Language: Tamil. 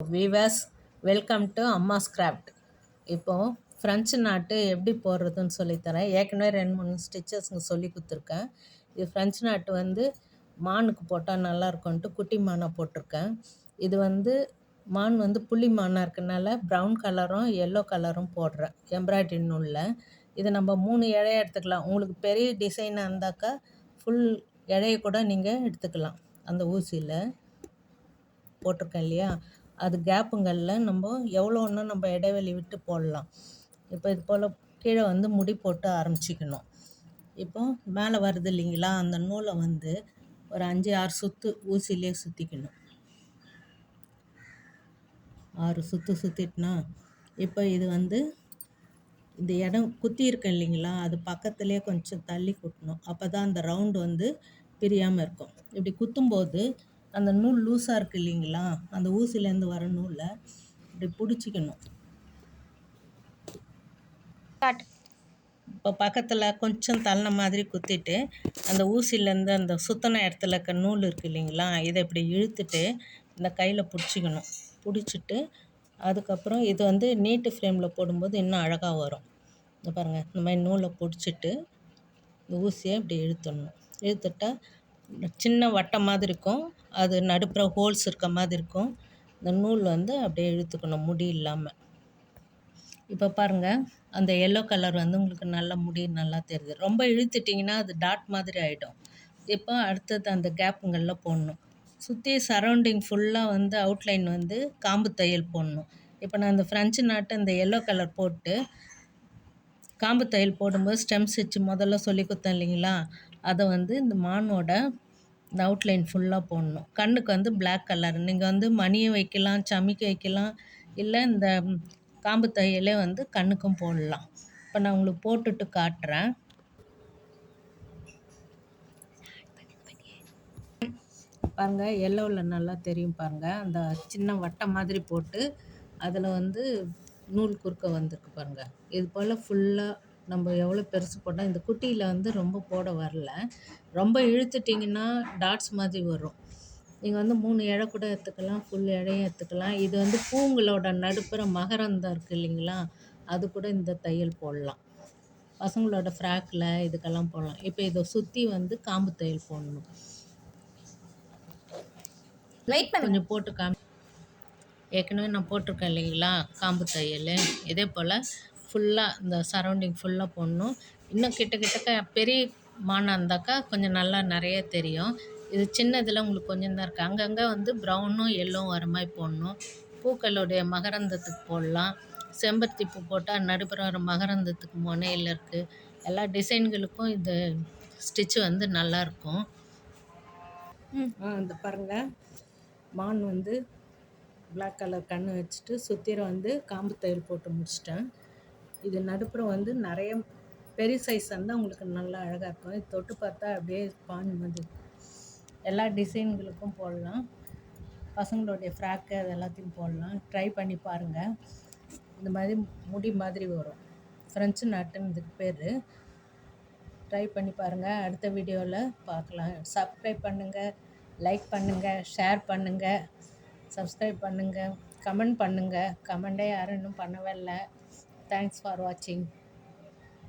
Viewers, welcome to Amma's craft. இப்போது ஃப்ரெஞ்சு நாட்டு எப்படி போடுறதுன்னு சொல்லித்தரேன். ஏற்கனவே 2-3 ஸ்டிச்சஸ்ங்க சொல்லி கொடுத்துருக்கேன். இது ஃப்ரெஞ்சு நாட்டு மானுக்கு போட்டால் நல்லாயிருக்கும்ன்ட்டு குட்டி மானாக போட்டிருக்கேன். இது மான் புள்ளி மானாக இருக்கனால ப்ரௌன் கலரும் எல்லோ கலரும் போடுறேன் எம்ப்ராய்டரி நூலில். இதை நம்ம 3 இழைய எடுத்துக்கலாம். உங்களுக்கு பெரிய டிசைனாக இருந்தாக்கா ஃபுல் இழைய கூட நீங்கள் எடுத்துக்கலாம். அந்த ஊசியில் போட்டிருக்கேன் இல்லையா, அது கேப்புங்களில் நம்ம எவ்வளோன்னா நம்ம இடைவெளி விட்டு போடலாம். இப்போ இது போல் கீழே முடி போட்டு ஆரம்பிச்சிக்கணும். இப்போ மேலே வருது இல்லைங்களா, அந்த நூலை ஒரு 5-6 சுற்று ஊசியிலே சுற்றிக்கணும். 6 சுற்று சுற்றிட்டுனா இப்போ இது இந்த இடம் குத்தி இருக்கு இல்லைங்களா, அது பக்கத்துலேயே கொஞ்சம் தள்ளி குத்தணும். அப்போ தான் அந்த ரவுண்டு பிரியாமல் இருக்கும். இப்படி குத்தும்போது அந்த நூல் லூஸாக இருக்குது இல்லைங்களா, அந்த ஊசிலேருந்து வர நூலை இப்படி பிடிச்சிக்கணும். இப்போ பக்கத்தில் கொஞ்சம் தள்ளின மாதிரி குத்திட்டு அந்த ஊசியிலேருந்து அந்த சுத்தன இடத்துல இருக்க நூல் இருக்குது இல்லைங்களா, இதை இப்படி இழுத்துட்டு இந்த கையில் பிடிச்சிக்கணும். பிடிச்சிட்டு அதுக்கப்புறம் இது நீட்டு ஃப்ரேமில் போடும்போது இன்னும் அழகாக வரும். இந்த பாருங்கள், இந்த மாதிரி நூலை பிடிச்சிட்டு இந்த ஊசியை இப்படி இழுத்துடணும். இழுத்துட்டா சின்ன வட்டம் மாதிரி இருக்கும், அது நடுப்புற ஹோல்ஸ் இருக்க மாதிரி இருக்கும். இந்த நூல் அப்படியே இழுத்துக்கணும் முடி இல்லாமல். இப்போ பாருங்கள், அந்த எல்லோ கலர் உங்களுக்கு நல்லா முடி நல்லா தெரியுது. ரொம்ப இழுத்துட்டிங்கன்னா அது டாட் மாதிரி ஆகிடும். இப்போ அடுத்தது அந்த கேப்புங்களில் போடணும். சுற்றி சரௌண்டிங் ஃபுல்லாக அவுட்லைன் காம்பு தையல் போடணும். இப்போ நான் இந்த ஃப்ரெஞ்சு நாட்டு அந்த எல்லோ கலர் போட்டு காம்பு தையல் போடும்போது ஸ்டெம் ஸ்டிச் முதல்ல சொல்லி கொடுத்தேன் இல்லைங்களா, அதை இந்த மானோட இந்த அவுட்லைன் ஃபுல்லாக போடணும். கண்ணுக்கு பிளாக் கலர், நீங்கள் மணியை வைக்கலாம், சமிக்கி வைக்கலாம், இல்லை இந்த காம்பு தையலே கண்ணுக்கும் போடலாம். இப்போ நான் உங்களுக்கு போட்டுட்டு காட்டுறேன். பாருங்கள், எல்லோவில் நல்லா தெரியும் பாருங்கள். அந்த சின்ன வட்டம் மாதிரி போட்டு அதில் நூல் குறுக்க வந்திருக்கு பாருங்கள். இது போல் ஃபுல்லாக நம்ம எவ்வளோ பெருசு போட்டால், இந்த குட்டியில் ரொம்ப போட வரல. ரொம்ப இழுத்துட்டிங்கன்னா டாட்ஸ் மாதிரி வரும். நீங்கள் 3 இழை கூட எடுத்துக்கலாம், ஃபுல் இழையும் எடுத்துக்கலாம். இது பூங்களோட நடுப்புற மகரந்தம் இருக்குது இல்லைங்களா, அது கூட இந்த தையல் போடலாம். பசங்களோட ஃப்ராக்கில் இதுக்கெல்லாம் போடலாம். இப்போ இதை சுற்றி காம்பு தையல் போடணும். கொஞ்சம் போட்டு ஏற்கனவே நான் போட்டிருக்கேன் இல்லைங்களா காம்பு தையல். இதே போல் ஃபுல்லாக இந்த சரௌண்டிங் ஃபுல்லாக போடணும். இன்னும் கிட்டக்க பெரிய மானாக இருந்தாக்கா கொஞ்சம் நல்லா நிறைய தெரியும். இது சின்னதில் உங்களுக்கு கொஞ்சம் தான் இருக்குது. அங்கங்கே ப்ரௌனும் எல்லோவும் வர மாதிரி போடணும். பூக்களுடைய மகரந்தத்துக்கு போடலாம். செம்பருத்தி பூ போட்டால் நடுப்புற ஒரு மகரந்தத்துக்கு முனையில் இருக்குது. எல்லா டிசைன்களுக்கும் இது ஸ்டிச்சு நல்லாயிருக்கும். இந்த பாருங்கள், மான் பிளாக் கலர் கண் வச்சுட்டு சுற்றிர காம்பு தையல் போட்டு முடிச்சிட்டேன். இது நடுப்புற நிறைய பெரிய சைஸ் உங்களுக்கு நல்லா அழகாக இருக்கும். இது தொட்டு பார்த்தா அப்படியே ஸ்பாஞ்ச் மாதிரி. எல்லா டிசைன்களுக்கும் போடலாம். பசங்களுடைய ஃப்ராக்கு அது எல்லாத்தையும் போடலாம். ட்ரை பண்ணி பாருங்கள். இந்த மாதிரி முடி மாதிரி வரும். ஃப்ரெஞ்சு நாட்டுன்னு இதுக்கு பேர். ட்ரை பண்ணி பாருங்கள். அடுத்த வீடியோவில் பார்க்கலாம். சப்ஸ்கிரைப் பண்ணுங்கள், லைக் பண்ணுங்கள், ஷேர் பண்ணுங்கள், சப்ஸ்கிரைப் பண்ணுங்கள், கமெண்ட் பண்ணுங்கள். கமெண்டே யாரும் இன்னும் பண்ணவே இல்லை. தேங்க்ஸ் ஃபார் வாட்சிங்.